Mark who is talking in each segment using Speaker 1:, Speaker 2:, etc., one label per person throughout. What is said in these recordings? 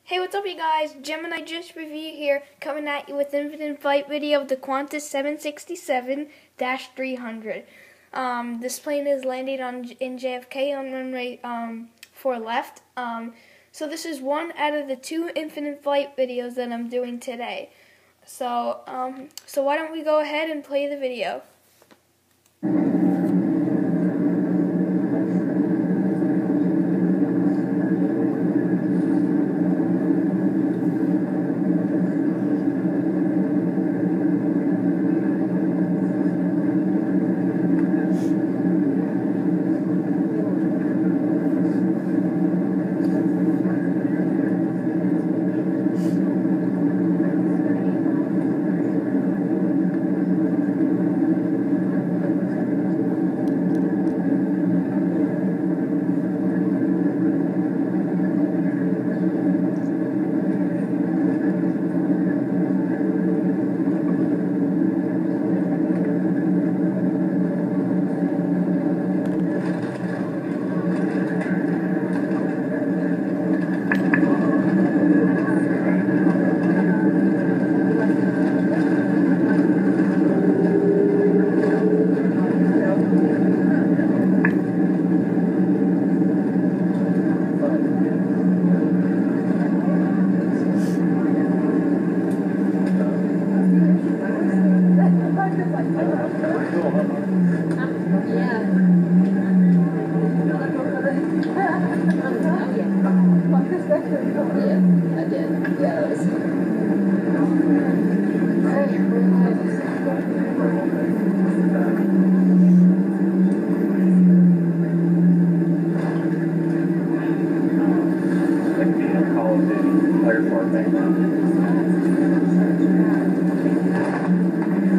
Speaker 1: Hey, what's up you guys? Gemini Just Review here, coming at you with infinite flight video of the Qantas 767-300. This plane is landing in JFK on runway 4 left. So this is one out of the 2 infinite flight videos that I'm doing today. So why don't we go ahead and play the video.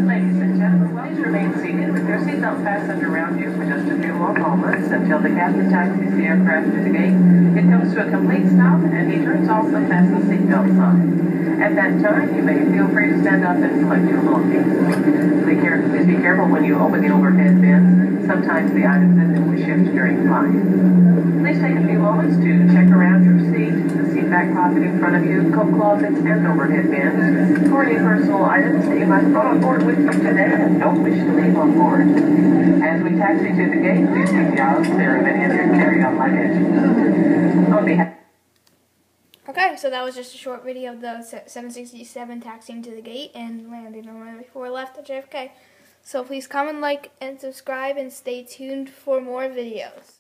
Speaker 2: Ladies and gentlemen, please remain seated with your seatbelt fastened around you for just a few more moments until the captain taxis the aircraft to the gate. It comes to a complete stop and he turns off the fasten seatbelt sign. At that time, you may feel free to stand up and collect your belongings. Please be careful when you open the overhead bins. Sometimes the items in them will shift during flight. Please take a few moments to check around your seat, the seat back pocket in front of you, coat closets, and overhead bins for any personal items that you might have brought on board with you today and don't wish to leave on board. As we taxi to the gate, please keep the aisles clear of any of your carry-on luggage. On behalf
Speaker 1: Okay, so that was just a short video of the 767 taxiing to the gate and landing on runway 4 left at JFK. So please comment, like, and subscribe, and stay tuned for more videos.